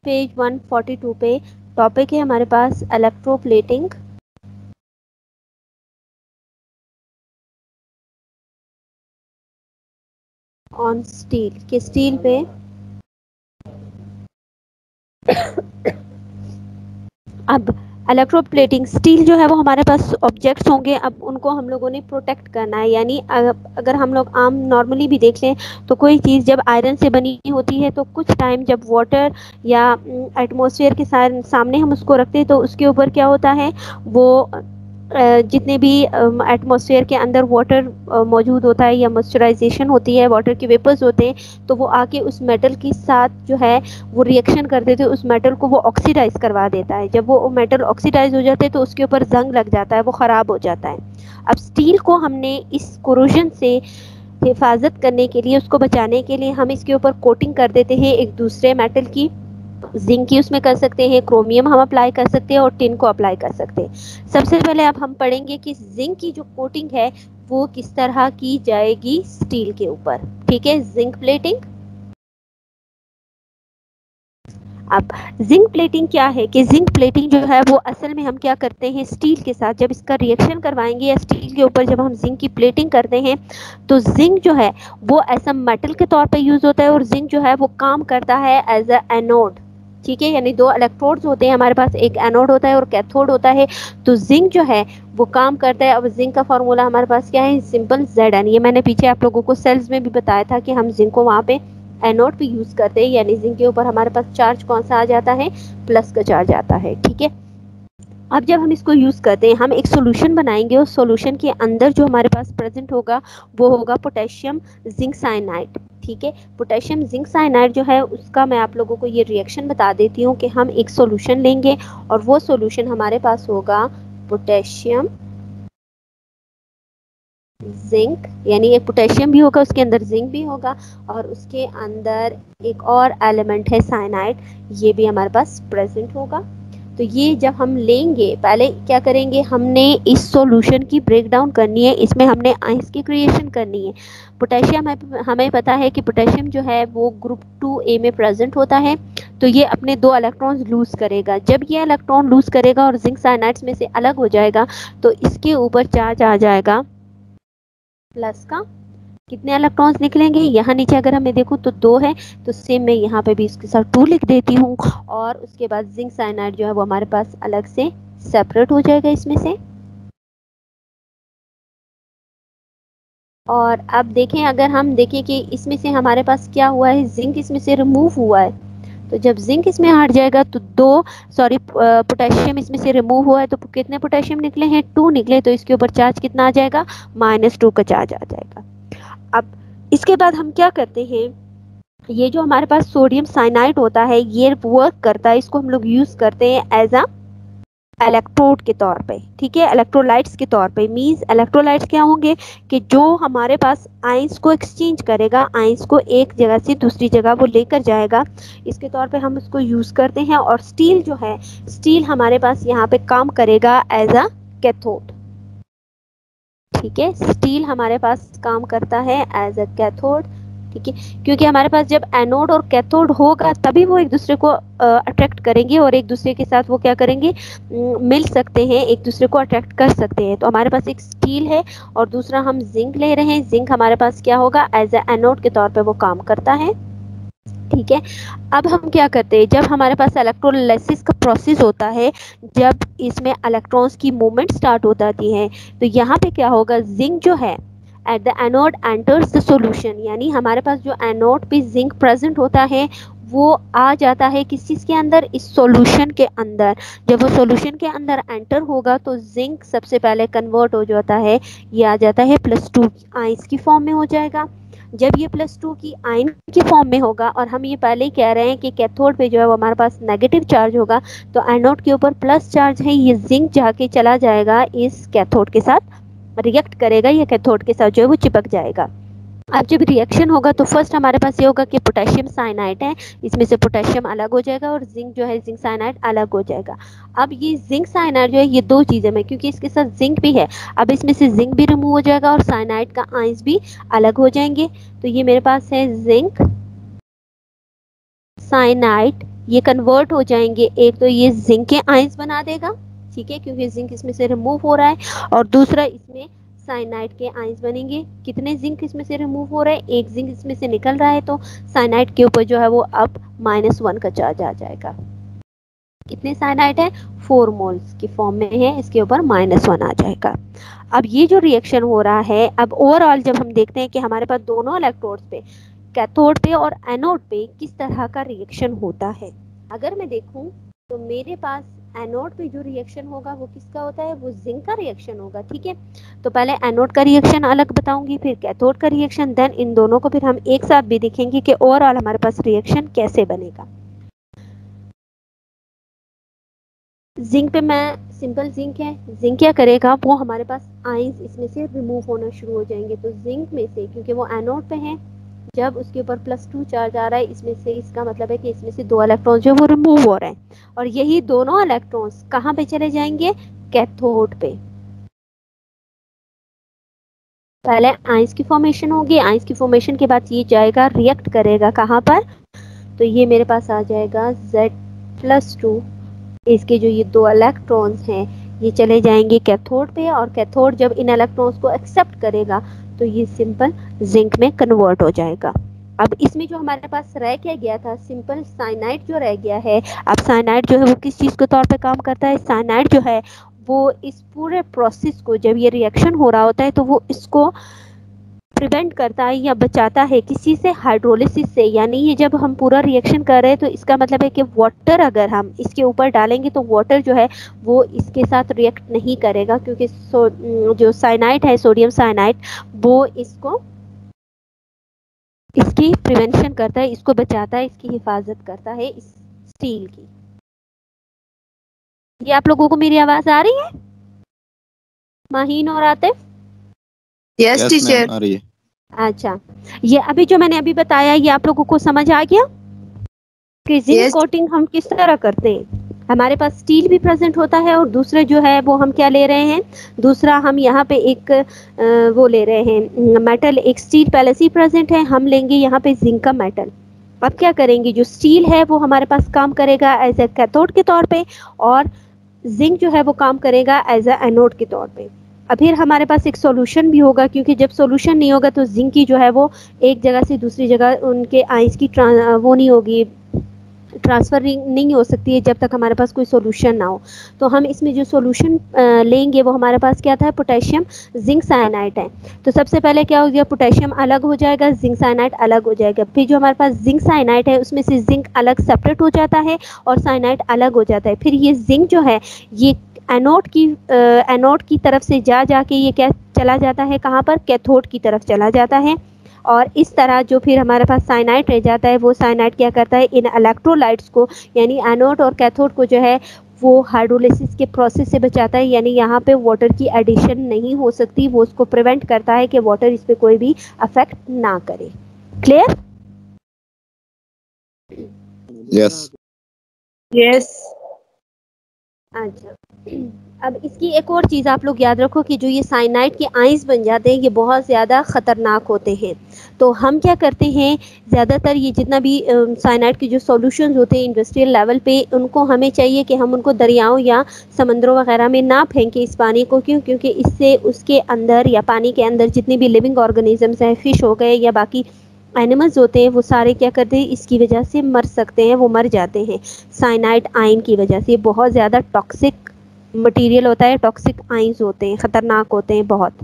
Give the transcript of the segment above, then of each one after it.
Page 142 پہ topic ہے ہمارے پاس الیکٹرو پلیٹنگ. آن اسٹیل کہ اسٹیل پہ اب الیکٹرو پلیٹنگ اسٹیل جو ہے وہ ہمارے پاس آبجیکٹس ہوں گے. اب ان کو ہم لوگوں نے پروٹیکٹ کرنا ہے. یعنی اگر ہم لوگ عام نارملی بھی دیکھ لیں تو کوئی چیز جب آئرن سے بنی ہوتی ہے تو کچھ ٹائم جب واٹر یا ایٹماسفیئر کے سامنے ہم اس کو رکھتے ہیں تو اس کے اوپر کیا ہوتا ہے, وہ جتنے بھی ایٹماسفیئر کے اندر واٹر موجود ہوتا ہے یا موئسچرائزیشن ہوتی ہے, واٹر کے ویپرز ہوتے ہیں, تو وہ آ کے اس میٹل کے ساتھ جو ہے وہ ریئیکشن کر دیتے, اس میٹل کو وہ آکسیڈائز کروا دیتا ہے. جب وہ میٹل آکسیڈائز ہو جاتے ہیں تو اس کے اوپر زنگ لگ جاتا ہے, وہ خراب ہو جاتا ہے. اب اسٹیل کو ہم نے اس کوروژن سے حفاظت کرنے کے لیے, اس کو بچانے کے لیے ہم اس کے اوپر کوٹنگ کر دیتے ہیں ایک دوسرے میٹل کی. زنک کی اس میں کر سکتے ہیں, کرومیم ہم اپلائی کر سکتے ہیں اور ٹن کو اپلائی کر سکتے ہیں. سب سے پہلے اب ہم پڑھیں گے کہ زنک کی جو کوٹنگ ہے وہ کس طرح کی جائے گی اسٹیل کے اوپر. ٹھیک ہے, زنک پلیٹنگ. اب زنک پلیٹنگ کیا ہے کہ زنک پلیٹنگ جو ہے وہ اصل میں ہم کیا کرتے ہیں اسٹیل کے ساتھ جب اس کا ریئیکشن کروائیں گے یا اسٹیل کے اوپر جب ہم زنک کی پلیٹنگ کرتے ہیں تو زنک جو ہے وہ ایسا میٹل کے طور پہ یوز ہوتا ہے, اور زنک جو ہے وہ کام کرتا ہے ایز اے اینوڈ. ٹھیک ہے, یعنی دو الیکٹروڈز ہوتے ہیں ہمارے پاس, ایک اینوڈ ہوتا ہے اور کیتھوڈ ہوتا ہے. تو زنک جو ہے وہ کام کرتا ہے. اب زنک کا فارمولا ہمارے پاس کیا ہے, سمپل Zn. یہ میں نے پیچھے آپ لوگوں کو سیلز میں بھی بتایا تھا کہ ہم زنک کو وہاں پہ اینوڈ پہ یوز کرتے ہیں, یعنی زنک کے اوپر ہمارے پاس چارج کون سا آ جاتا ہے, پلس کا چارج آتا ہے. ٹھیک ہے, اب جب ہم اس کو یوز کرتے ہیں ہم ایک سولوشن بنائیں گے, اس سولوشن کے اندر جو ہمارے پاس پریزنٹ ہوگا وہ ہوگا پوٹیشیم زنک سائنائڈ. ٹھیک ہے, پوٹیشیم زنک سائنائڈ جو ہے اس کا میں آپ لوگوں کو یہ ریئیکشن بتا دیتی ہوں کہ ہم ایک سولوشن لیں گے اور وہ سولوشن ہمارے پاس ہوگا پوٹیشیم زنک, یعنی ایک پوٹیشیم بھی ہوگا اس کے اندر زنک بھی ہوگا, اور اس کے اندر ایک اور ایلیمنٹ ہے سائنائڈ, یہ بھی ہمارے پاس پریزنٹ ہوگا. تو یہ جب ہم لیں گے پہلے کیا کریں گے, ہم نے اس سولوشن کی بریک ڈاؤن کرنی ہے, اس میں ہم نے آئنس کی کریشن کرنی ہے. پوٹیشیم ہمیں پتا ہے کہ پوٹیشیم جو ہے وہ گروپ 2A میں پریزنٹ ہوتا ہے, تو یہ اپنے 2 الیکٹرانز لوز کرے گا. جب یہ الیکٹران لوز کرے گا اور زنک سائنائڈز میں سے الگ ہو جائے گا تو اس کے اوپر چارج آ جائے گا پلس کا. کتنے الیکٹرانز نکلیں گے, یہاں نیچے اگر ہمیں دیکھوں تو 2 ہے, تو سیم میں یہاں پہ بھی اس کے ساتھ 2 لکھ دیتی ہوں, اور اس کے بعد زنک سائنائڈ جو ہے وہ ہمارے پاس الگ سے سیپریٹ ہو جائے گا اس میں سے. اور اب دیکھیں, اگر ہم دیکھیں کہ اس میں سے ہمارے پاس کیا ہوا ہے, زنک اس میں سے ریموو ہوا ہے, تو جب زنک اس میں ہٹ جائے گا تو پوٹیشیم اس میں سے ریموو ہوا ہے, تو کتنے پوٹیشیم نکلے ہیں, 2 نکلے, تو اس کے اوپر چارج کتنا آ جائے گا, -2 کا چارج آ جائے گا. اب اس کے بعد ہم کیا کرتے ہیں, یہ جو ہمارے پاس سوڈیم سائنائڈ ہوتا ہے یہ ورک کرتا ہے, اس کو ہم لوگ یوز کرتے ہیں ایز اے الیکٹروڈ کے طور پہ. ٹھیک ہے, الیکٹرولائٹس کے طور پہ. مینز الیکٹرولائٹس کیا ہوں گے کہ جو ہمارے پاس آئنس کو ایکسچینج کرے گا, آئنس کو ایک جگہ سے دوسری جگہ وہ لے کر جائے گا, اس کے طور پہ ہم اس کو یوز کرتے ہیں. اور اسٹیل جو ہے, اسٹیل ہمارے پاس یہاں پہ کام کرے گا ایز اے کیتھوڈ. ٹھیک ہے, اسٹیل ہمارے پاس کام کرتا ہے ایز اے کیتھوڈ. ٹھیک ہے, کیونکہ ہمارے پاس جب اینوڈ اور کیتھوڈ ہوگا تبھی وہ ایک دوسرے کو اٹریکٹ کریں گے, اور ایک دوسرے کے ساتھ وہ کیا کریں گے, مل سکتے ہیں, ایک دوسرے کو اٹریکٹ کر سکتے ہیں. تو ہمارے پاس ایک اسٹیل ہے اور دوسرا ہم زنک لے رہے ہیں. زنک ہمارے پاس کیا ہوگا, ایز اے اینوڈ کے طور پہ وہ کام کرتا ہے. ٹھیک ہے, اب ہم کیا کرتے ہیں, جب ہمارے پاس الیکٹرولائسس کا پروسیس ہوتا ہے, جب اس میں الیکٹرانز کی موومنٹ سٹارٹ ہو جاتی ہے, تو یہاں پہ کیا ہوگا, زنک جو ہے at the anode enters the solution, یعنی ہمارے پاس جو اینوڈ پہ زنک پریزنٹ ہوتا ہے وہ آ جاتا ہے کس چیز کے اندر, اس سولوشن کے اندر. جب وہ سولوشن کے اندر انٹر ہوگا تو زنک سب سے پہلے کنورٹ ہو جاتا ہے, یہ آ جاتا ہے +2 آئنس کی فارم میں ہو جائے گا. جب یہ +2 کی آئن کی فارم میں ہوگا, اور ہم یہ پہلے ہی کہہ رہے ہیں کہ کیتھوڈ پہ جو ہے وہ ہمارے پاس نیگیٹو چارج ہوگا, تو اینوڈ کے اوپر پلس چارج ہے, یہ زنک جا کے چلا جائے گا اس کیتھوڈ کے ساتھ, ریئیکٹ کرے گا, یا کیتھوڈ کے ساتھ جو ہے وہ چپک جائے گا. اب جب ریئیکشن ہوگا تو فرسٹ ہمارے پاس یہ ہوگا کہ پوٹیشیم سائنائڈ ہے, اس میں سے پوٹیشیم الگ ہو جائے گا اور زنک جو ہے زنک سائنائڈ الگ ہو جائے گا. اب یہ زنک سائنائڈ جو ہے یہ 2 چیزیں میں, کیونکہ اس کے ساتھ زنک بھی ہے, اب اس میں سے زنک بھی ریموو ہو جائے گا اور سائنائڈ کا آئنس بھی الگ ہو جائیں گے. تو یہ میرے پاس ہے زنک سائنائڈ یہ کنورٹ ہو جائیں گے. ایک تو یہ زنک کے آئنس بنا دے گا, ٹھیک ہے, کیونکہ زنک اس میں سے ریموو ہو رہا ہے, اور دوسرا اس میں سائنائڈ کے آئنس بنیں گے. کتنے زنک اس میں سے ریموو ہو رہے ہیں, ایک زنک اس میں سے نکل رہا ہے, تو سائنائڈ کے اوپر جو ہے وہ اب -1 کا چارج آ جائے گا. کتنے سائنائڈ ہے, 4 مولس کی فارم میں ہے, اس کے اوپر -1 آ جائے گا. اب یہ جو ریئیکشن ہو رہا ہے, اب اوور آل جب ہم دیکھتے ہیں کہ ہمارے پاس دونوں الیکٹروڈس پہ, کیتھوڈ پہ اور اینوڈ پہ کس طرح کا ریئیکشن ہوتا ہے. اگر میں دیکھوں تو میرے پاس اینوڈ پہ جو ریئیکشن ہوگا وہ کس کا ہوتا ہے, وہ زنک کا ریئیکشن ہوگا, ٹھیک ہے. تو پہلے اینوڈ کا ریئیکشن الگ بتاؤں گی, پھر کیتھوڈ کا ریئیکشن, دین ان دونوں کو پھر ہم ایک ساتھ بھی دیکھیں گے کہ اوور آل ہمارے پاس ریئیکشن کیسے بنے گا. زنک پہ میں سمپل زنک ہے, زنک کیا کرے گا, وہ ہمارے پاس آئنس اس میں سے ریموو ہونا شروع ہو جائیں گے. تو زنک میں سے, کیونکہ وہ اینوڈ پہ ہیں, جب اس کے اوپر +2 چارج آ رہا ہے, اس میں سے, اس کا مطلب ہے کہ اس میں سے 2 الیکٹرون جو وہ ریموو ہو رہے ہیں, اور یہی دونوں الیکٹرونز کہاں پہ چلے جائیں گے, کیتھوڈ پہ. پہلے آئنس کی فارمیشن ہوگی, آئنس کی فارمیشن کے بعد یہ جائے گا ریئیکٹ کرے گا کہاں پر, تو یہ میرے پاس آ جائے گا Z+2. اس کے جو یہ 2 الیکٹرونز ہیں یہ چلے جائیں گے کیتھوڈ پہ, اور کیتھوڈ جب ان الیکٹرونز کو ایکسپٹ کرے گا تو یہ سمپل زنک میں کنورٹ ہو جائے گا. اب اس میں جو ہمارے پاس رہ کیا گیا تھا, سمپل سائنائڈ جو رہ گیا ہے. اب سائنائڈ جو ہے وہ کس چیز کے طور پہ کام کرتا ہے, سائنائڈ جو ہے وہ اس پورے پروسیس کو, جب یہ ریئیکشن ہو رہا ہوتا ہے تو وہ اس کو پریونٹ کرتا ہے یا بچاتا ہے کسی سے, ہائیڈرولیسس سے. یعنی یہ جب ہم پورا ریئیکشن کر رہے ہیں تو اس کا مطلب ہے کہ واٹر اگر ہم اس کے اوپر ڈالیں گے تو واٹر جو ہے وہ اس کے ساتھ ریئیکٹ نہیں کرے گا, کیونکہ جو سائنائڈ ہے, سوڈیم سائنائڈ, وہ اس کی پریونشن کرتا ہے, اس کو بچاتا ہے, اس کی حفاظت کرتا ہے اس اسٹیل کی. یہ آپ لوگوں کو میری آواز آ رہی ہے, ماہین اور عاطف؟ یس ٹیچر, آ رہی ہے. اچھا, یہ ابھی جو میں نے ابھی بتایا یہ آپ لوگوں کو سمجھ آ گیا کہ زنک کوٹنگ ہم کس طرح کرتے ہیں. ہمارے پاس اسٹیل بھی پریزنٹ ہوتا ہے, اور دوسرے جو ہے وہ ہم کیا لے رہے ہیں, دوسرا ہم یہاں پہ ایک وہ لے رہے ہیں میٹل, ایک اسٹیل پہلے سے ہی پریزنٹ ہے, ہم لیں گے یہاں پہ زنک کا میٹل. اب کیا کریں گے, جو اسٹیل ہے وہ ہمارے پاس کام کرے گا ایز اے کیتھوڈ کے طور پہ, اور زنک جو ہے وہ کام کرے گا ایز اے اینوڈ کے طور پہ. اب پھر ہمارے پاس ایک سولوشن بھی ہوگا, کیونکہ جب سولوشن نہیں ہوگا تو زنک کی جو ہے وہ ایک جگہ سے دوسری جگہ ان کے آئنس کی وہ نہیں ہوگی, ٹرانسفر نہیں ہو سکتی ہے جب تک ہمارے پاس کوئی سولوشن نہ ہو. تو ہم اس میں جو سولوشن لیں گے وہ ہمارے پاس کیا تھا, پوٹیشیم زنک سائنائڈ ہے. تو سب سے پہلے کیا ہو گیا, پوٹیشیم الگ ہو جائے گا, زنک سائنائڈ الگ ہو جائے گا. پھر جو ہمارے پاس زنک سائنائڈ ہے اس میں سے زنک الگ سپریٹ ہو جاتا ہے اور سائنائڈ الگ ہو جاتا ہے. پھر یہ زنک جو ہے یہ اینوڈ کی طرف سے جا کے یہ کیا چلا جاتا ہے, کہاں پر, کیتھوڈ کی طرف چلا جاتا ہے. اور اس طرح جو پھر ہمارے پاس سائنائڈ رہ جاتا ہے, وہ سائنائڈ کیا کرتا ہے, ان الیکٹرولائٹس کو, یعنی اینوڈ اور کیتھوڈ کو جو ہے وہ ہائیڈرولیسس کے پروسیس سے بچاتا ہے. یعنی یہاں پہ واٹر کی ایڈیشن نہیں ہو سکتی, وہ اس کو پریونٹ کرتا ہے کہ واٹر اس پہ کوئی بھی افیکٹ نہ کرے. کلیئر؟ یس. یس. اچھا, اب اس کی ایک اور چیز آپ لوگ یاد رکھو کہ جو یہ سائنائڈ کے آئنس بن جاتے ہیں یہ بہت زیادہ خطرناک ہوتے ہیں. تو ہم کیا کرتے ہیں, زیادہ تر یہ جتنا بھی سائنائڈ کے جو سولوشنز ہوتے ہیں انڈسٹریل لیول پہ, ان کو ہمیں چاہیے کہ ہم ان کو دریاؤں یا سمندروں وغیرہ میں نہ پھینکیں اس پانی کو. کیونکہ اس سے اس کے اندر یا پانی کے اندر جتنے بھی لیونگ آرگنیزمس ہیں, فش ہو گئے یا باقی اینیملز ہوتے ہیں, وہ سارے کیا کرتے ہیں, اس کی وجہ سے مر سکتے ہیں, وہ مر جاتے ہیں سائنائڈ آئن کی وجہ سے. یہ بہت زیادہ ٹاکسک مٹیریل ہوتا ہے, ٹاکسک آئنز ہوتے ہیں, خطرناک ہوتے ہیں بہت.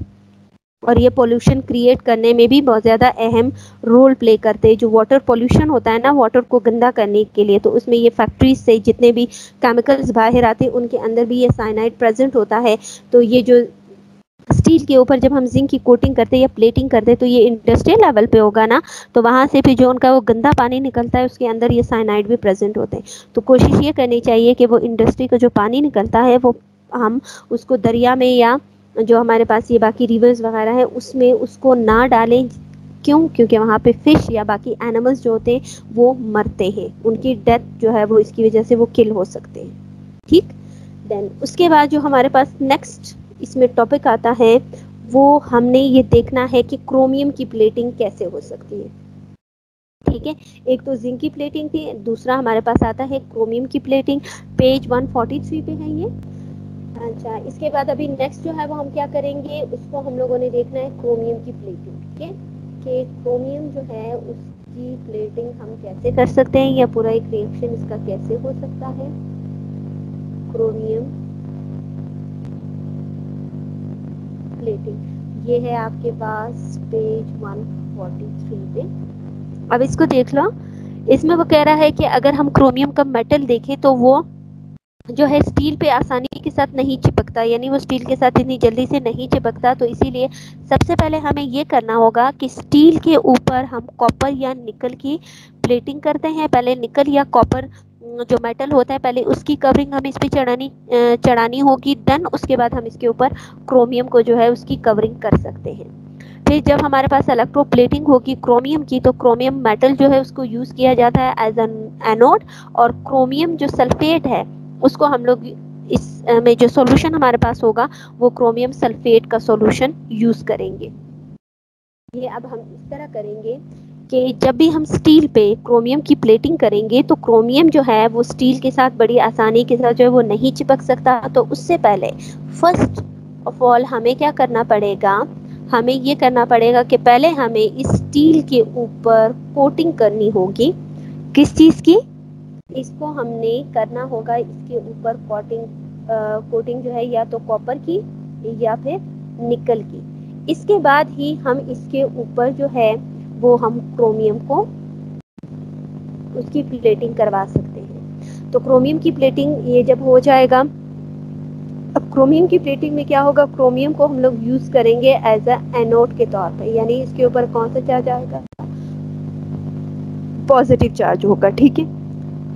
اور یہ پولوشن کریٹ کرنے میں بھی بہت زیادہ اہم رول پلے کرتے ہیں. جو واٹر پولوشن ہوتا ہے نا, واٹر کو گندا کرنے کے لیے, تو اس میں یہ فیکٹریز سے جتنے بھی کیمیکلز باہر آتے ہیں ان کے اندر بھی یہ سائنائڈ پریزنٹ ہوتا ہے. تو یہ جو اسٹیل کے اوپر جب ہم زنک کی کوٹنگ کرتے یا پلیٹنگ کرتے تو یہ انڈسٹریل لیول پہ ہوگا نا, تو وہاں سے پھر جو ان کا وہ گندا پانی نکلتا ہے اس کے اندر یہ سائنائڈ بھی پریزنٹ ہوتے ہیں. تو کوشش یہ کرنی چاہیے کہ وہ انڈسٹری کا جو پانی نکلتا ہے وہ ہم اس کو دریا میں یا جو ہمارے پاس یہ باقی ریورز وغیرہ ہیں اس میں اس کو نہ ڈالیں. کیونکہ وہاں پہ فش یا باقی اینیملز جو ہوتے ہیں وہ مرتے ہیں, ان کی ڈیتھ جو ہے وہ اس کی وجہ سے وہ کل ہو سکتے ہیں. ٹھیک, دین اس کے بعد جو ہمارے پاس نیکسٹ اس میں ٹاپک آتا ہے, وہ ہم نے یہ دیکھنا ہے کہ کرومیم کی پلیٹنگ کیسے ہو سکتی ہے. ٹھیک ہے. ایک تو زنک کی پلیٹنگ تھی, دوسرا ہمارے پاس آتا ہے کرومیم کی پلیٹنگ. پیج 143 پہ ہے یہ. اچھا, اس کے بعد ابھی نیکسٹ جو ہے وہ ہم کیا کریں گے, اس کو ہم لوگوں نے دیکھنا ہے کرومیم کی پلیٹنگ. ٹھیک ہے, کہ کرومیم جو ہے اس کی پلیٹنگ ہم کیسے کر سکتے ہیں, یا پورا ایک ریئیکشن اس کا کیسے ہو سکتا ہے. کرومیم پلیٹنگ یہ ہے آپ کے پاس پیج 143 پہ. اب اس کو دیکھ لو, اس میں وہ کہہ رہا ہے کہ اگر ہم کرومیم کا میٹل دیکھیں تو وہ جو ہے اسٹیل پہ آسانی کے ساتھ نہیں چپکتا, یعنی وہ اسٹیل کے ساتھ اتنی جلدی سے نہیں چپکتا. تو اسی لیے سب سے پہلے ہمیں یہ کرنا ہوگا کہ اسٹیل کے اوپر ہم کاپر یا نکل کی پلیٹنگ کرتے ہیں. پہلے نکل یا کاپر جو میٹل ہوتا ہے پہلے اس کی کورنگ ہمیں اس پہ چڑھانی ہوگی. دین اس کے بعد ہم اس کے اوپر کرومیم کو جو ہے اس کی کورنگ کر سکتے ہیں. پھر جب ہمارے پاس الیکٹرو پلیٹنگ ہوگی کرومیم کی, تو کرومیم میٹل جو ہے اس کو یوز کیا جاتا ہے ایز این اینوڈ, اور کرومیم جو سلفیٹ ہے اس کو ہم لوگ اس میں جو سولوشن ہمارے پاس ہوگا وہ کرومیم سلفیٹ کا سولوشن یوز کریں گے. یہ اب ہم اس طرح کریں گے کہ جب بھی ہم اسٹیل پہ کرومیم کی پلیٹنگ کریں گے تو کرومیم جو ہے وہ اسٹیل کے ساتھ بڑی آسانی کے ساتھ جو ہے وہ نہیں چپک سکتا. تو اس سے پہلے فرسٹ آف آل ہمیں کیا کرنا پڑے گا, ہمیں یہ کرنا پڑے گا کہ پہلے ہمیں اس اسٹیل کے اوپر کوٹنگ کرنی ہوگی. کس چیز کی؟ اس کو ہم نے کرنا ہوگا اس کے اوپر کوٹنگ جو ہے یا تو کاپر کی یا پھر نکل کی. اس کے بعد ہی ہم اس کے اوپر جو ہے وہ ہم کرومیم کو اس کی پلیٹنگ کروا سکتے ہیں. تو کرومیم کی پلیٹنگ یہ جب ہو جائے گا, اب کرومیم کی پلیٹنگ میں کیا ہوگا, کرومیم کو ہم لوگ یوز کریں گے ایز اے اینوڈ کے طور پہ, یعنی اس کے اوپر کون سا چارج آئے گا, پازیٹیو چارج ہوگا. ٹھیک ہے,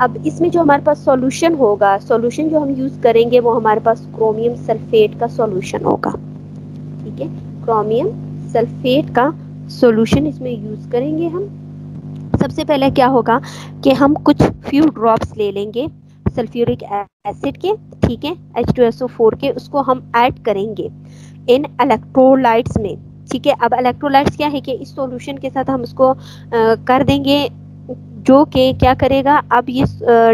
اب اس میں جو ہمارے پاس سولوشن ہوگا, سولوشن جو ہم یوز کریں گے وہ ہمارے پاس کرومیم سلفیٹ کا سولوشن ہوگا. ٹھیک ہے, کرومیم سلفیٹ کا سولوشن اس میں یوز کریں گے ہم. سب سے پہلے کیا ہوگا کہ ہم کچھ فیو ڈراپس لے لیں گے سلفیورک ایسڈ کے. ٹھیک ہے, H2SO4 کے, اس کو ہم ایڈ کریں گے ان الیکٹرولائٹس میں. ٹھیک ہے, اب الیکٹرولائٹس کیا ہے کہ اس سولوشن کے ساتھ ہم اس کو کر دیں گے, جو کہ کیا کرے گا, اب یہ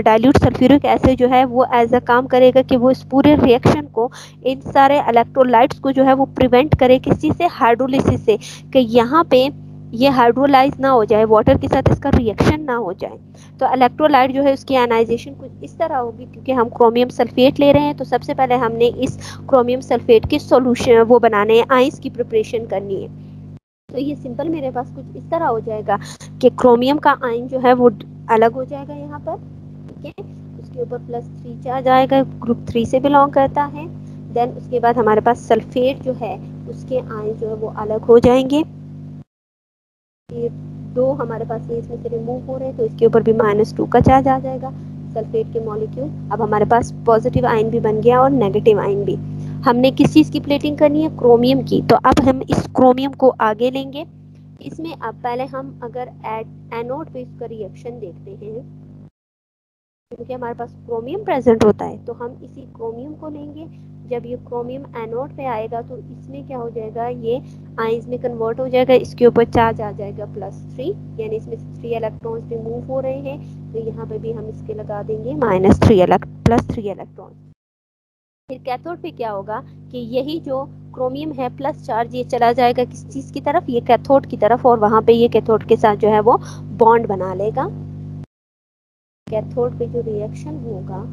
ڈائلیوٹ سلفیورک ایسڈ جو ہے وہ ایز اے کام کرے گا کہ وہ اس پورے ریئیکشن کو, ان سارے الیکٹرولائٹس کو جو ہے وہ پریونٹ کرے کس چیز سے, ہائیڈرولیسس سے, کہ یہاں پہ یہ ہائیڈرولائز نہ ہو جائے, واٹر کے ساتھ اس کا ریئیکشن نہ ہو جائے. تو الیکٹرولائٹ جو ہے اس کی آئنائزیشن کچھ اس طرح ہوگی, کیونکہ ہم کرومیم سلفیٹ لے رہے ہیں تو سب سے پہلے ہم نے اس کرومیم سلفیٹ کے سولوشن وہ بنانے ہیں, آئنس کی پریپریشن کرنی ہے. تو یہ سمپل میرے پاس کچھ اس طرح ہو جائے گا کہ کرومیم کا آئن جو ہے وہ الگ ہو جائے گا یہاں پر. ٹھیک ہے, اس کے اوپر +3 چارج آئے گا, گروپ 3 سے بلانگ کرتا ہے. دین اس کے بعد ہمارے پاس سلفیٹ جو ہے اس کے آئن جو ہے وہ الگ ہو جائیں گے. یہ 2 ہمارے پاس اس میں سے ریموو ہو رہے ہیں, تو اس کے اوپر بھی -2 کا چارج آ جائے گا سلفیٹ کے مالیکیول. اب ہمارے پاس پازیٹیو آئن بھی بن گیا اور نیگیٹو آئن بھی. ہم نے کس چیز کی پلیٹنگ کرنی ہے, کرومیم کی. تو اب ہم اس کرومیم کو آگے لیں گے. اس میں اب پہلے ہم اگر اینوڈ پہ اس کا ریئیکشن دیکھتے ہیں, کیونکہ ہمارے پاس کرومیم پریزنٹ ہوتا ہے, تو ہم اسی کرومیم کو لیں گے. جب یہ کرومیم اینوڈ پہ آئے گا تو اس میں کیا ہو جائے گا, یہ آئنز میں کنورٹ ہو جائے گا, اس کے اوپر چارج آ جائے گا +3, یعنی اس میں 3 الیکٹرانز ریموو ہو رہے ہیں. تو یہاں پہ بھی ہم اس کے لگا دیں گے +3 الیکٹران. پھر کیتھوڈ پہ کیا ہوگا کہ یہی جو کرومیم ہے پلس چارج, یہ چلا جائے گا کس چیز کی طرف, یہ کیتھوڈ کی طرف, اور وہاں پہ یہ کیتھوڈ کے ساتھ جو ہے وہ بانڈ بنا لے گا. کیتھوڈ پہ جو ریئیکشن ہوگا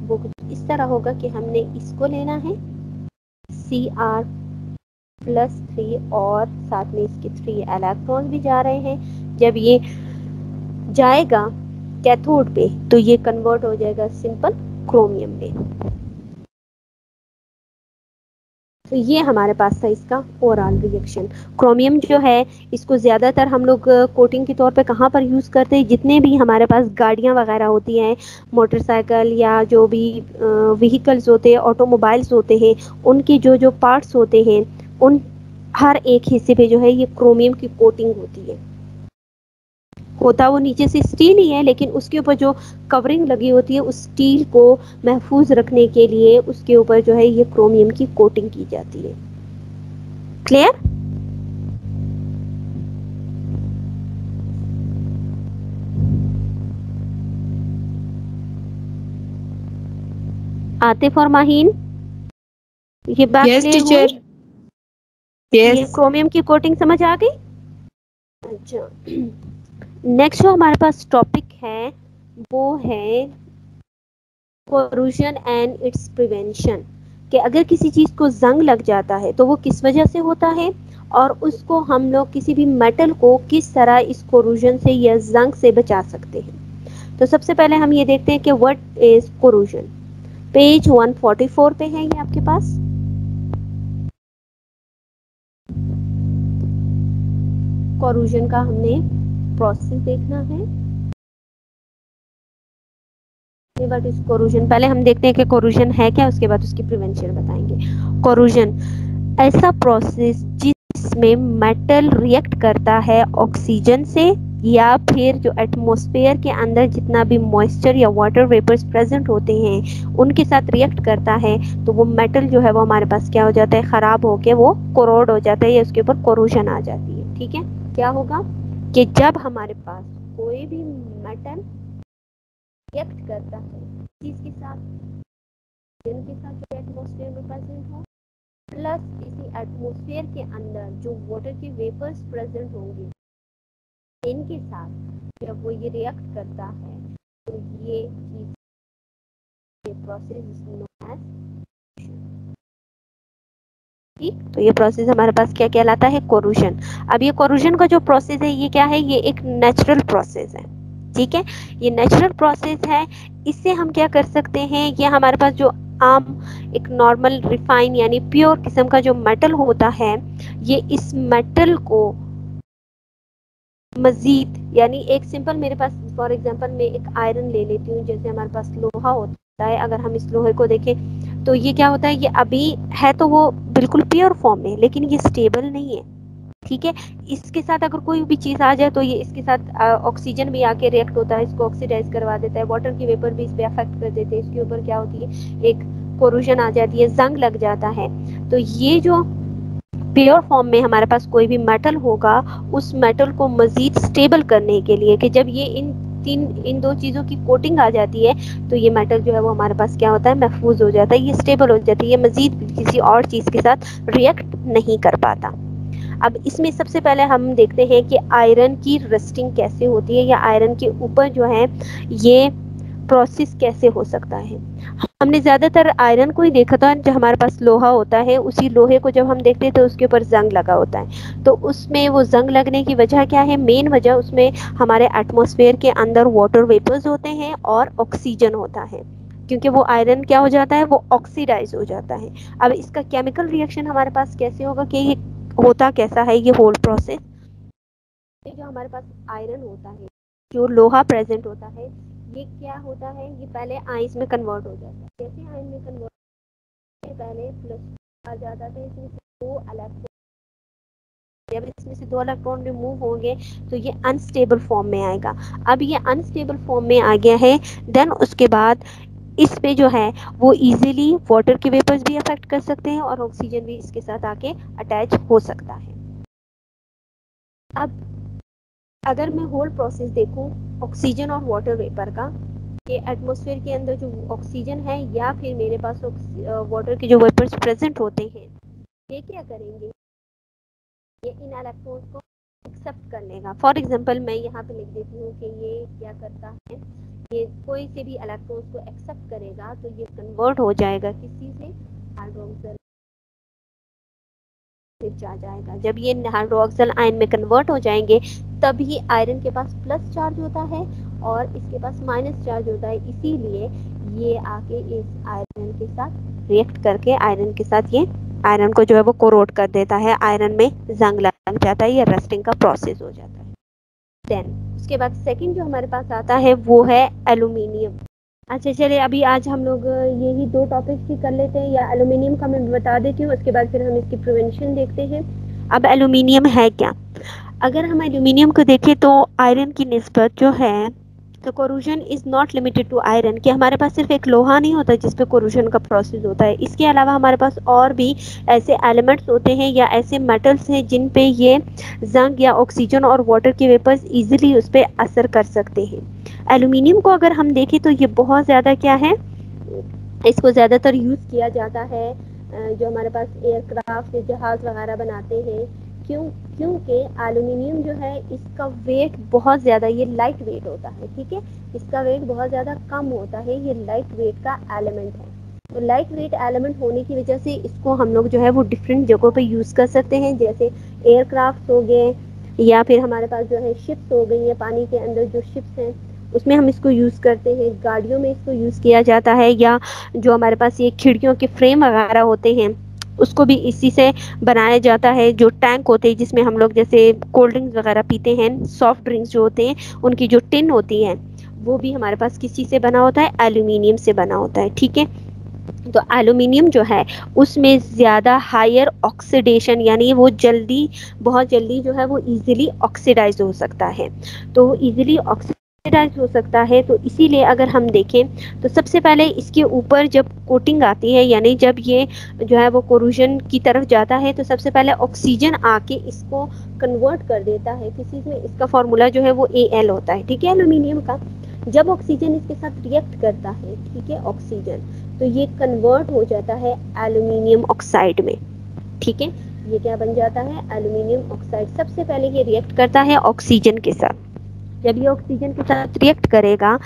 وہ کچھ اس طرح ہوگا کہ ہم نے اس کو لینا ہے Cr+3, اور ساتھ میں اس کے 3 الیکٹران بھی جا رہے ہیں. جب یہ جائے گا کیتھوڈ پہ تو یہ کنورٹ ہو جائے گا سمپل کرومیم میں. تو یہ ہمارے پاس تھا اس کا اوور آل ریئیکشن. کرومیم جو ہے اس کو زیادہ تر ہم لوگ کوٹنگ کے طور پہ کہاں پر یوز کرتے ہیں, جتنے بھی ہمارے پاس گاڑیاں وغیرہ ہوتی ہیں, موٹر سائیکل یا جو بھی وہیکلز ہوتے ہیں, آٹو موبائلس ہوتے ہیں, ان کی جو پارٹس ہوتے ہیں, ان ہر ایک حصے پہ جو ہے یہ کرومیم کی کوٹنگ ہوتی ہے. ہوتا وہ نیچے سے اسٹیل ہی ہے, لیکن اس کے اوپر جو کورنگ لگی ہوتی ہے اس اسٹیل کو محفوظ رکھنے کے لیے اس کے اوپر جو ہے یہ کرومیم کی کوٹنگ کی جاتی ہے. کلیئر؟ عاطف اور ماہین یہ بات یس کلیئر ہوئی؟ ٹیچر. یہ یس. کرومیم کی کوٹنگ سمجھ آ گئی؟ اچھا نیکسٹ جو ہمارے پاس ٹاپک ہے وہ ہے کوروژن اینڈ اٹس پریونشن، کہ اگر کسی چیز کو زنگ لگ جاتا ہے تو وہ کس وجہ سے ہوتا ہے، اور اس کو ہم لوگ کسی بھی میٹل کو کس طرح اس کوروژن سے یا زنگ سے بچا سکتے ہیں. تو سب سے پہلے ہم یہ دیکھتے ہیں کہ what is corrosion. پیج 144 پہ ہے یہ آپ کے پاس. کوروژن کا ہم نے پروسیس دیکھنا ہے. what is corrosion، پہلے ہم دیکھتے ہیں کہ کوروژن ہے کیا، اس کے بعد اس کی پریونشن بتائیں گے. کوروژن ایسا پروسیس جس میں میٹل ریئیکٹ کرتا ہے آکسیجن سے یا پھر جو ایٹماسفیئر کے اندر جتنا بھی موئسچر یا واٹر ویپرز پریزنٹ ہوتے ہیں ان کے ساتھ ریئیکٹ کرتا ہے، تو وہ میٹل جو ہے وہ ہمارے پاس کیا ہو جاتا ہے، خراب ہو کے وہ کوروڈ ہو جاتا ہے یا اس کے اوپر کوروژن آ جاتی ہے. ٹھیک ہے، کیا ہوگا کہ جب ہمارے پاس کوئی بھی میٹل ریئیکٹ کرتا ہے چیز کے ساتھ، جن کے ساتھ جو ایٹماسفیئر میں پریزنٹ ہو، پلس اسی ایٹماسفیئر کے اندر جو واٹر کے ویپرز پریزنٹ ہوں گے ان کے ساتھ جب وہ یہ ریئیکٹ کرتا ہے تو یہ چیز پروسیس نون ایز. تو یہ پروسیس ہمارے پاس کیا کہلاتا ہے، کوروژن. اب یہ کوروژن کا جو پروسیس ہے یہ کیا ہے، یہ ایک نیچرل پروسیس ہے. ٹھیک ہے، یہ نیچرل پروسیس ہے. اس سے ہم کیا کر سکتے ہیں، یہ ہمارے پاس جو عام ایک نارمل ریفائن یعنی پیور قسم کا جو میٹل ہوتا ہے، یہ اس میٹل کو مزید یعنی ایک سمپل میرے پاس فار ایگزامپل میں ایک آئرن لے لیتی ہوں، جیسے ہمارے پاس لوہا ہوتا ہے. اگر ہم اس لوہے کو دیکھیں تو یہ کیا ہوتا ہے، یہ ابھی ہے تو وہ بالکل پیور فارم میں، لیکن یہ اسٹیبل نہیں ہے. ٹھیک ہے، اس کے ساتھ اگر کوئی بھی چیز آ جائے تو یہ اس کے ساتھ آکسیجن بھی آ کے ریئیکٹ ہوتا ہے، اس کو آکسیڈائز کروا دیتا ہے، واٹر کی ویپر بھی اس پہ افیکٹ کر دیتے ہیں، اس کے اوپر کیا ہوتی ہے، ایک کوروژن آ جاتی ہے، زنگ لگ جاتا ہے. تو یہ جو پیور فارم میں ہمارے پاس کوئی بھی میٹل ہوگا، اس میٹل کو مزید اسٹیبل کرنے کے لیے کہ جب یہ ان دو چیزوں کی کوٹنگ آ جاتی ہے تو یہ میٹل جو ہے وہ ہمارے پاس کیا ہوتا ہے، محفوظ ہو جاتا ہے، یہ اسٹیبل ہو جاتی ہے، یہ مزید کسی اور چیز کے ساتھ ریئیکٹ نہیں کر پاتا. اب اس میں سب سے پہلے ہم دیکھتے ہیں کہ آئرن کی رسٹنگ کیسے ہوتی ہے یا آئرن کے اوپر جو ہے یہ پروسیس کیسے ہو سکتا ہے. ہم نے زیادہ تر آئرن کو ہی دیکھا تھا، جو ہمارے پاس لوہا ہوتا ہے اسی لوہے کو جب ہم دیکھتے ہیں تو اس کے اوپر زنگ لگا ہوتا ہے. تو اس میں وہ زنگ لگنے کی وجہ کیا ہے، مین وجہ اس میں ہمارے ایٹماسفیئر کے اندر واٹر ویپرز ہوتے ہیں اور آکسیجن ہوتا ہے، کیونکہ وہ آئرن کیا ہو جاتا ہے، وہ آکسیڈائز ہو جاتا ہے. اب اس کا کیمیکل ریئیکشن ہمارے پاس کیسے ہوگا، کہ یہ ہوتا کیسا ہے، یہ ہول پروسیس جو ہمارے پاس آئرن ہوتا ہے، جو لوہا پریزنٹ ہوتا ہے، یہ کیا ہوتا ہے، یہ پہلے آئنز میں کنورٹ ہو جاتا ہے. جیسے آئن میں کنورٹ پہلے پلس آ جاتا تھا، اس میں سے دو الیکٹرون، جب اس میں سے دو الیکٹرون ریموو ہوں گے تو یہ انسٹیبل فارم میں آئے گا. اب یہ انسٹیبل فارم میں آ گیا ہے، دین اس کے بعد اس پہ جو ہے وہ ایزیلی واٹر کے ویپرز بھی افیکٹ کر سکتے ہیں اور آکسیجن بھی اس کے ساتھ آ کے اٹیچ ہو سکتا ہے. اب اگر میں ہول پروسیس دیکھوں آکسیجن اور واٹر ویپر کا، کہ ایٹماسفیئر کے اندر جو آکسیجن ہے یا پھر میرے پاس واٹر کے جو ویپرز پریزنٹ ہوتے ہیں، یہ کیا کریں گے، یہ ان الیکٹرونز کو ایکسپٹ کر لے گا. فار ایگزامپل میں یہاں پہ لکھ دیتی ہوں کہ یہ کیا کرتا ہے، یہ کوئی سے بھی الیکٹرونز کو ایکسپٹ کرے گا تو یہ کنورٹ ہو جائے گا کسی سے، ہائیڈروکسل آ جائے گا. جب یہ ہائیڈروکسل آئن میں کنورٹ ہو جائیں گے تبھی آئرن کے پاس پلس چارج ہوتا ہے اور اس کے پاس مائنس چارج ہوتا ہے، اسی لیے یہ آ کے اس آئرن کے ساتھ ریئیکٹ کر کے آئرن کے ساتھ یہ آئرن کو جو ہے وہ کوروڈ کر دیتا ہے، آئرن میں زنگ لگ جاتا ہے یا رسٹنگ کا پروسیس ہو جاتا ہے. دین اس کے بعد سیکنڈ جو ہمارے پاس آتا ہے وہ ہے ایلومینیم. اچھا چلیے ابھی آج ہم لوگ یہی دو ٹاپکس ہی کر لیتے ہیں، یا ایلومینیم کا میں بتا دیتی ہوں، اس کے بعد پھر ہم اس کی پریونشن دیکھتے ہیں. اب ایلومینیم ہے کیا، اگر ہم ایلومینیم کو دیکھیں تو آئرن کی نسبت جو ہے تو corrosion is not limited to iron, کہ ہمارے پاس صرف ایک لوہا نہیں ہوتا جس پہ کوروژن کا پروسیس ہوتا ہے، اس کے علاوہ ہمارے پاس اور بھی ایسے ایلیمنٹس ہوتے ہیں یا ایسے میٹلس ہیں جن پہ یہ زنگ یا آکسیجن اور واٹر کے ویپرز ایزیلی اس پہ اثر کر سکتے ہیں. ایلومینیم کو اگر ہم دیکھیں تو یہ بہت زیادہ کیا ہے، اس کو زیادہ تر یوز کیا جاتا ہے جو ہمارے پاس ایئر کرافٹ جہاز وغیرہ بناتے ہیں. کیونکہ ایلومینیم جو ہے اس کا ویٹ بہت زیادہ، یہ لائٹ ویٹ ہوتا ہے. ٹھیک ہے، اس کا ویٹ بہت زیادہ کم ہوتا ہے، یہ لائٹ ویٹ کا ایلیمنٹ ہے. تو لائٹ ویٹ ایلیمنٹ ہونے کی وجہ سے اس کو ہم لوگ جو ہے وہ ڈفرینٹ جگہوں پہ یوز کر سکتے ہیں، جیسے ایئر کرافٹ ہو گئے، یا پھر ہمارے پاس جو ہے شپس ہو گئی ہیں، پانی کے اندر جو شپس ہیں اس میں ہم اس کو یوز کرتے ہیں. گاڑیوں میں اس کو یوز کیا جاتا ہے، یا جو ہمارے پاس یہ کھڑکیوں کے فریم وغیرہ ہوتے ہیں اس کو بھی اسی سے بنایا جاتا ہے. جو ٹینک ہوتے ہیں جس میں ہم لوگ جیسے کولڈ ڈرنکس وغیرہ پیتے ہیں، سافٹ ڈرنکس جو ہوتے ہیں ان کی جو ٹن ہوتی ہے وہ بھی ہمارے پاس کسی سے بنا ہوتا ہے؟ ایلومینیم سے بنا ہوتا ہے. ٹھیک ہے، تو ایلومینیم جو ہے اس میں زیادہ ہائر آکسیڈیشن، یعنی وہ بہت جلدی جو ہے وہ ایزیلی آکسیڈائز ہو سکتا ہے. تو ایزیلی آکسیڈائز ہو سکتا ہے، تو اسی لیے اگر ہم دیکھیں تو سب سے پہلے اس کے اوپر جب کوٹنگ آتی ہے، یعنی جب یہ جو ہے وہ کوروژن کی طرف جاتا ہے، تو سب سے پہلے آکسیجن آ کے اس کو کنورٹ کر دیتا ہے کسی میں. اس کا فارمولا جو ہے وہ Al ہوتا ہے. ٹھیک ہے، ایلومینیم کا جب آکسیجن اس کے ساتھ ریئیکٹ کرتا ہے، ٹھیک ہے، آکسیجن، تو یہ کنورٹ ہو جاتا ہے ایلومینیم آکسائڈ میں. ٹھیک ہے، یہ کیا بن جاتا ہے؟ Aluminium oxide. سب سے پہلے یہ ریئیکٹ کرتا ہے آکسیجن کے ساتھ. جب یہ آکسیجن کے ساتھ ریئیکٹ کرے گا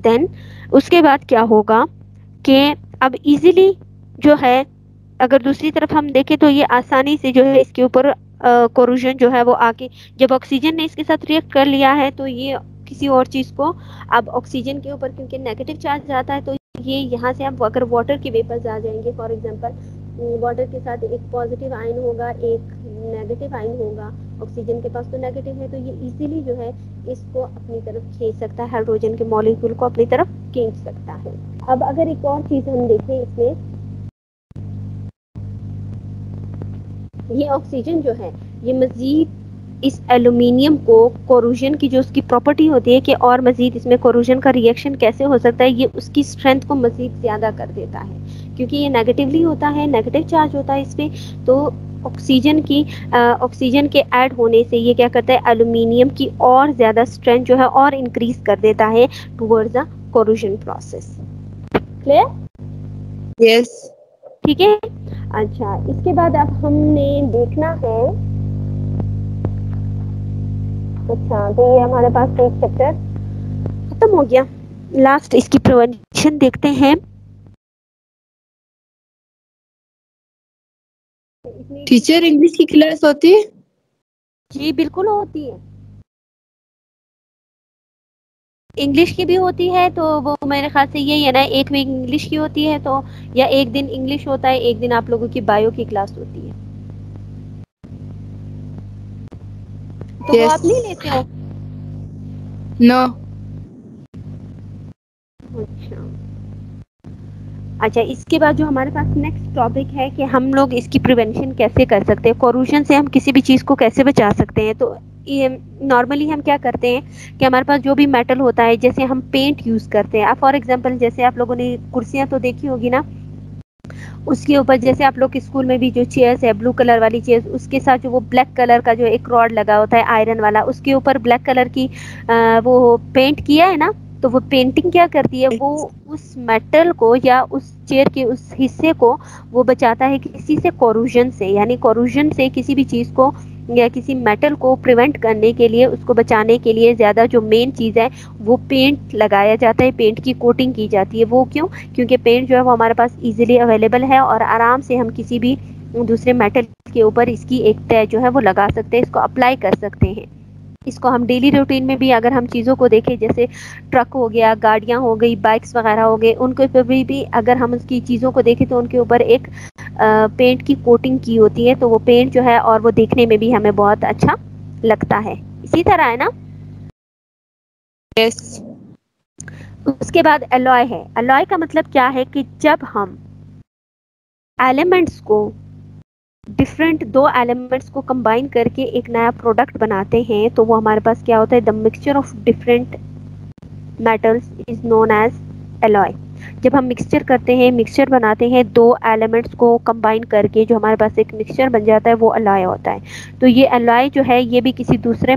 دین اس کے بعد کیا ہوگا کہ اب ایزیلی جو ہے، اگر دوسری طرف ہم دیکھیں تو یہ آسانی سے جو ہے اس کے اوپر کوروژن جو ہے وہ آ کے جب آکسیجن نے اس کے ساتھ ریئیکٹ کر لیا ہے تو یہ کسی اور چیز کو اب آکسیجن کے اوپر کیونکہ نیگیٹو چارج آتا ہے تو یہ یہاں سے اب اگر واٹر کے ویپرز آ جائیں گے، فار ایگزامپل واٹر کے ساتھ ایک پازیٹیو آئن ہوگا، ایک نیگیٹو آئن ہوگا، آکسیجن کے پاس تو نیگیٹو ہے، تو یہ ایزیلی جو ہے اس کو اپنی طرف کھینچ سکتا ہے، ہائیڈروجن کے مالیکول کو اپنی طرف کھینچ سکتا ہے. اب اگر ایک اور چیز ہم دیکھیں اس میں، یہ آکسیجن جو ہے یہ مزید اس ایلومینیم کو کوروژن کی جو اس کی پراپرٹی ہوتی ہے کہ اور مزید اس میں کوروژن کا ریئیکشن کیسے ہو سکتا ہے، یہ اس کی اسٹرینتھ کو مزید زیادہ کر دیتا ہے کیونکہ یہ نیگیٹیولی ہوتا ہے، نیگیٹو چارج ہوتا ہے اس پہ. تو آکسیجن کے ایڈ ہونے سے یہ کیا کرتا ہے؟ ایلومینیم کی اور زیادہ اسٹرینتھ جو ہے اور انکریز کر دیتا ہے ٹورڈز دا کوروژن پروسیس. کلیئر؟ یس. ٹھیک ہے. اچھا، اس کے بعد اب ہم نے دیکھنا ہے، اچھا تو یہ ہمارے پاس ایک چیپٹر ختم ہو گیا. لاسٹ اس کی پریونشن دیکھتے ہیں. ٹیچر انگلش کی کلاس ہوتی ہے؟ جی بالکل ہوتی ہے، انگلش کی بھی ہوتی ہے. تو وہ میرے خیال سے یہی ہے نا، ایک ویک انگلش کی ہوتی ہے تو یا ایک دن انگلش ہوتا ہے، ایک دن آپ لوگوں کی بایو کی کلاس ہوتی ہے. تو وہ یس. آپ نہیں لیتے ہو؟ نو. اچھا، اس کے بعد جو ہمارے پاس نیکسٹ ٹاپک ہے کہ ہم لوگ اس کی پریونشن کیسے کر سکتے ہیں، کوروژن سے ہم کسی بھی چیز کو کیسے بچا سکتے ہیں. تو یہ نارملی ہم کیا کرتے ہیں کہ ہمارے پاس جو بھی میٹل ہوتا ہے، جیسے ہم پینٹ یوز کرتے ہیں. فار ایگزامپل جیسے آپ لوگوں نے کرسیاں تو دیکھی ہوگی نا، اس کے اوپر جیسے آپ لوگ کے اسکول میں بھی جو چیئرس ہے بلو کلر والی چیئر، اس کے ساتھ جو وہ بلیک کلر کا جو ایک راڈ لگا ہوتا ہے آئرن والا، اس کے اوپر بلیک کلر کی وہ پینٹ کیا ہے نا، تو وہ پینٹنگ کیا کرتی ہے، وہ اس میٹل کو یا اس چیئر کے اس حصے کو وہ بچاتا ہے کسی سے کوروژن سے، یعنی کوروژن سے کسی بھی چیز کو یا کسی میٹل کو پریونٹ کرنے کے لیے، اس کو بچانے کے لیے زیادہ جو مین چیز ہے وہ پینٹ لگایا جاتا ہے، پینٹ کی کوٹنگ کی جاتی ہے. وہ کیوں؟ کیونکہ پینٹ جو ہے وہ ہمارے پاس ایزیلی اویلیبل ہے اور آرام سے ہم کسی بھی دوسرے میٹل کے اوپر اس کی ایک تہ جو ہے وہ لگا سکتے ہیں، اس کو اپلائی کر سکتے ہیں. اس کو ہم ڈیلی روٹین میں بھی اگر ہم چیزوں کو دیکھیں، جیسے ٹرک ہو گیا، گاڑیاں ہو گئی، بائکس وغیرہ ہو گئے، ان کے اوپر بھی اگر ہم اس کی چیزوں کو دیکھیں تو ان کے اوپر ایک پینٹ کی کوٹنگ کی ہوتی ہے. تو وہ پینٹ جو ہے اور وہ دیکھنے میں بھی ہمیں بہت اچھا لگتا ہے. اسی طرح ہے نا. یس. اس کے بعد الوائے ہے. الوائے کا مطلب کیا ہے کہ جب ہم ایلیمنٹس کو ڈفرینٹ دو ایلیمنٹس کو کمبائن کر کے ایک نیا پروڈکٹ بناتے ہیں تو وہ ہمارے پاس کیا ہوتا ہے؟ The mixture of different metals is known as alloy. جب ہم مکسچر کرتے ہیں، مکسچر بناتے ہیں دو ایلیمنٹس کو کمبائن کر کے، جو ہمارے پاس ایک مکسچر بن جاتا ہے وہ الوائے ہوتا ہے. تو یہ الوائے جو ہے یہ بھی کسی دوسرے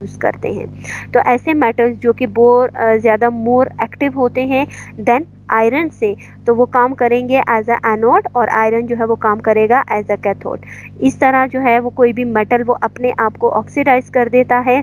یوز کرتے ہیں. تو ایسے میٹلز جو کہ زیادہ مور ایکٹیو ہوتے ہیں دین آئرن سے, تو وہ کام کریں گے ایز اے اینوڈ, اور آئرن جو ہے وہ کام کرے گا ایز اے کیتھوڈ. اس طرح جو ہے وہ کوئی بھی میٹل وہ اپنے آپ کو آکسیڈائز کر دیتا ہے,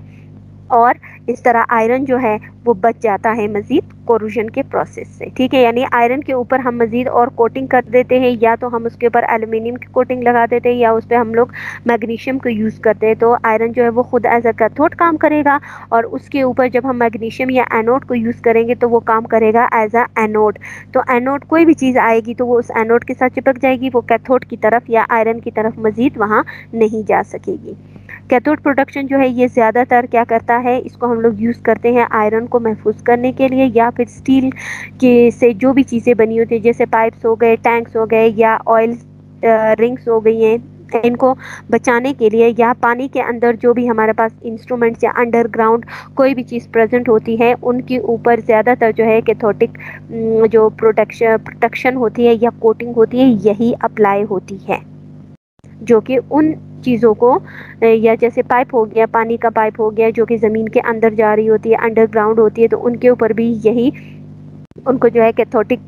اور اس طرح آئرن جو ہے وہ بچ جاتا ہے مزید کوروژن کے پروسیس سے. ٹھیک ہے, یعنی آئرن کے اوپر ہم مزید اور کوٹنگ کر دیتے ہیں, یا تو ہم اس کے اوپر ایلومینیم کی کوٹنگ لگا دیتے ہیں, یا اس پہ ہم لوگ میگنیشیم کو یوز کرتے ہیں. تو آئرن جو ہے وہ خود ایز اے کیتھوڈ کام کرے گا, اور اس کے اوپر جب ہم میگنیشیم یا اینوڈ کو یوز کریں گے تو وہ کام کرے گا ایز اے اینوڈ. تو اینوڈ کوئی بھی چیز آئے گی تو وہ اس اینوڈ کے ساتھ چپک جائے گی, وہ کیتھوڈ کی طرف یا آئرن کی طرف مزید وہاں نہیں جا سکے گی. کیتھوڈ پروڈکشن جو ہے یہ زیادہ تر کیا کرتا ہے, اس کو ہم لوگ یوز کرتے ہیں آئرن کو محفوظ کرنے کے لیے, یا پھر اسٹیل کے سے جو بھی چیزیں بنی ہوتی ہیں جیسے پائپس ہو گئے, ٹینکس ہو گئے, یا آئل رنگس ہو گئی ہیں, ان کو بچانے کے لیے, یا پانی کے اندر جو بھی ہمارے پاس انسٹرومنٹس یا انڈر گراؤنڈ کوئی بھی چیز پریزنٹ ہوتی ہے ان کے اوپر زیادہ تر جو ہے کیتھوڈک جو پروٹیکشن ہوتی ہے یا کوٹنگ ہوتی ہے یہی اپلائی ہوتی ہے, جو کہ ان چیزوں کو, یا جیسے پائپ ہو گیا, پانی کا پائپ ہو گیا جو کہ زمین کے اندر جا رہی ہوتی ہے, انڈر گراؤنڈ ہوتی ہے, تو ان کے اوپر بھی یہی ان کو جو ہے کیتھوڈک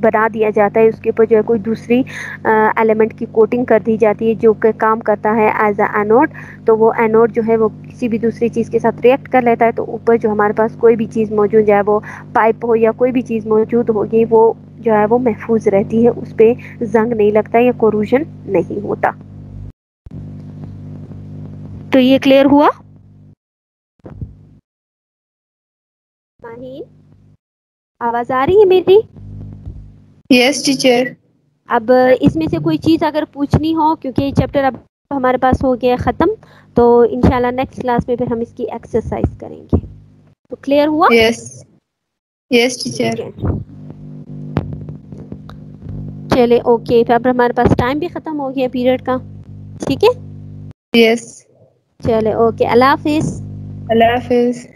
بنا دیا جاتا ہے. اس کے اوپر جو ہے کوئی دوسری ایلیمنٹ کی کوٹنگ کر دی جاتی ہے جو کہ کام کرتا ہے ایز اے اینوڈ. تو وہ اینوڈ جو ہے وہ کسی بھی دوسری چیز کے ساتھ ریئیکٹ کر لیتا ہے, تو اوپر جو ہمارے پاس کوئی بھی چیز موجود ہے, وہ پائپ ہو یا کوئی بھی چیز موجود ہوگی, وہ جو ہے وہ محفوظ رہتی ہے, اس پہ زنگ نہیں لگتا یا کوروژن نہیں ہوتا. تو یہ کلیئر ہوا؟ ماہین, آواز آ رہی ہے میری؟ یس ٹیچر. اب اس میں سے کوئی چیز اگر پوچھنی ہو, کیونکہ یہ چیپٹر اب ہمارے پاس ہو گیا ختم, تو انشاءاللہ نیکسٹ کلاس میں پھر ہم اس کی ایکسرسائز کریں گے. تو کلیئر ہوا؟ یس یس ٹیچر. ٹھیک ہے, چلے اوکے, اب ہمارے پاس ٹائم بھی ختم ہو گیا پیریڈ کا. ٹھیک ہے, یس. چلے اوکے, اللہ حافظ. اللہ حافظ.